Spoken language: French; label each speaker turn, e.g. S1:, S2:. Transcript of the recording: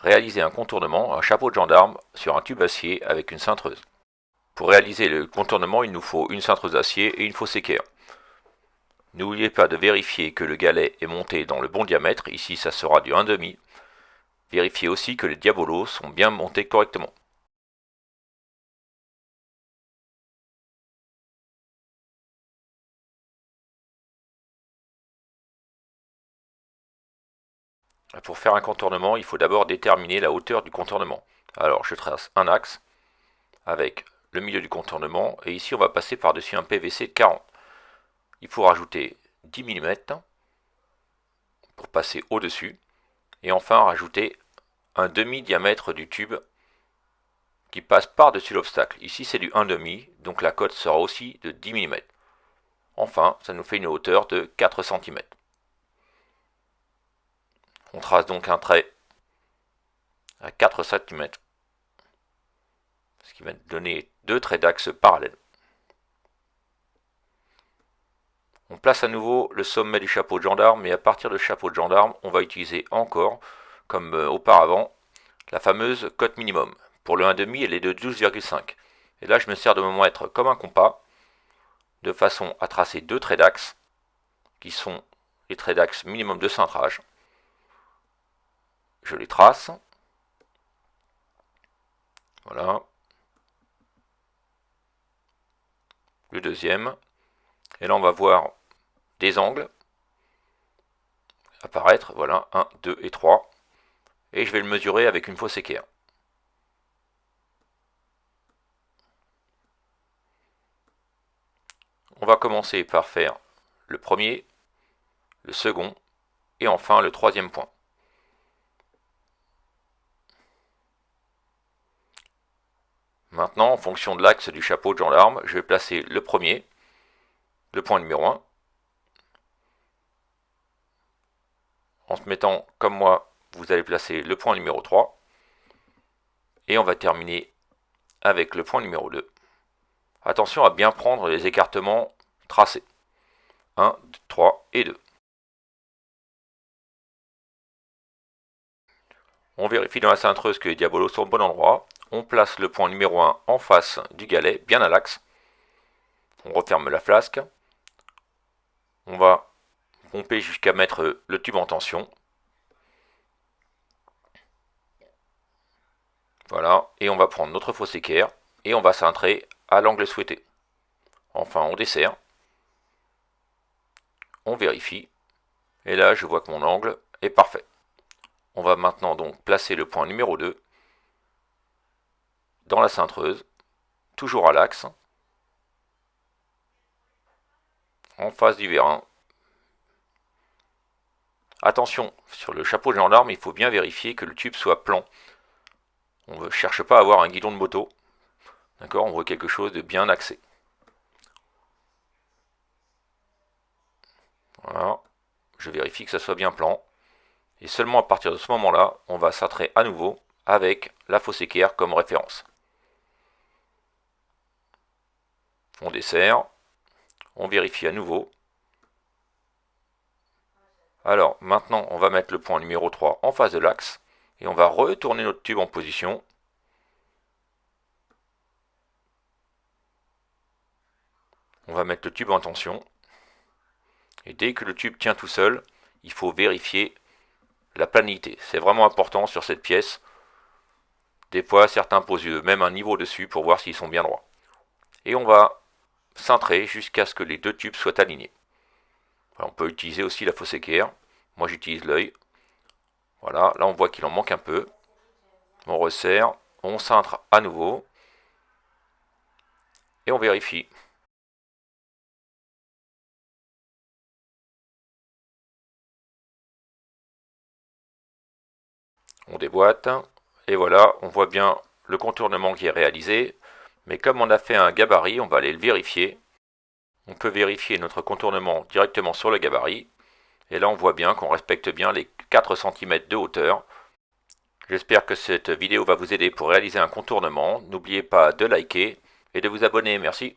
S1: réaliser un contournement, un chapeau de gendarme sur un tube acier avec une cintreuse. Pour réaliser le contournement, il nous faut une cintreuse d'acier et une fausse équerre. N'oubliez pas de vérifier que le galet est monté dans le bon diamètre, ici ça sera du 1,5. Vérifiez aussi que les diabolos sont bien montés correctement. Pour faire un contournement, il faut d'abord déterminer la hauteur du contournement. Alors je trace un axe avec le milieu du contournement et ici on va passer par-dessus un PVC de 40. Il faut rajouter 10 mm pour passer au-dessus et enfin rajouter un demi-diamètre du tube qui passe par-dessus l'obstacle. Ici c'est du 1,5, donc la cote sera aussi de 10 mm. Enfin, ça nous fait une hauteur de 4 cm. On trace donc un trait à 4 cm, ce qui va donner deux traits d'axe parallèles. On place à nouveau le sommet du chapeau de gendarme, mais à partir du chapeau de gendarme, on va utiliser encore, comme auparavant, la fameuse cote minimum. Pour le 1,5, elle est de 12,5. Et là, je me sers de mon mètre comme un compas, de façon à tracer deux traits d'axe, qui sont les traits d'axe minimum de cintrage. Je les trace. Voilà. Le deuxième. Et là, on va voir des angles apparaître. Voilà, 1, 2 et 3. Et je vais le mesurer avec une fausse équerre. On va commencer par faire le premier, le second et enfin le troisième point. Maintenant, en fonction de l'axe du chapeau de gendarme, je vais placer le premier, le point numéro 1, en se mettant comme moi, vous allez placer le point numéro 3, et on va terminer avec le point numéro 2. Attention à bien prendre les écartements tracés. 1, 3 et 2. On vérifie dans la cintreuse que les diabolos sont au bon endroit. On place le point numéro 1 en face du galet, bien à l'axe. On referme la flasque. On va pomper jusqu'à mettre le tube en tension. Voilà, et on va prendre notre fausse équerre et on va cintrer à l'angle souhaité. Enfin, on dessert. On vérifie. Et là, je vois que mon angle est parfait. On va maintenant donc placer le point numéro 2 dans la cintreuse, toujours à l'axe, en face du vérin. Attention, sur le chapeau de gendarme, il faut bien vérifier que le tube soit plan. On ne cherche pas à avoir un guidon de moto. D'accord, on veut quelque chose de bien axé. Voilà, je vérifie que ça soit bien plan. Et seulement à partir de ce moment-là, on va cintrer à nouveau avec la fausse équerre comme référence. On dessert, on vérifie à nouveau. Alors maintenant, on va mettre le point numéro 3 en face de l'axe et on va retourner notre tube en position. On va mettre le tube en tension. Et dès que le tube tient tout seul, il faut vérifier la planité. C'est vraiment important sur cette pièce. Des fois, certains posent même un niveau dessus pour voir s'ils sont bien droits. Et on va cintrer jusqu'à ce que les deux tubes soient alignés. Alors, on peut utiliser aussi la fausse équerre. Moi, j'utilise l'œil. Voilà, là, on voit qu'il en manque un peu. On resserre, on cintre à nouveau. Et on vérifie. On déboîte. Et voilà, on voit bien le contournement qui est réalisé. Mais comme on a fait un gabarit, on va aller le vérifier. On peut vérifier notre contournement directement sur le gabarit. Et là, on voit bien qu'on respecte bien les 4 cm de hauteur. J'espère que cette vidéo va vous aider pour réaliser un contournement. N'oubliez pas de liker et de vous abonner. Merci.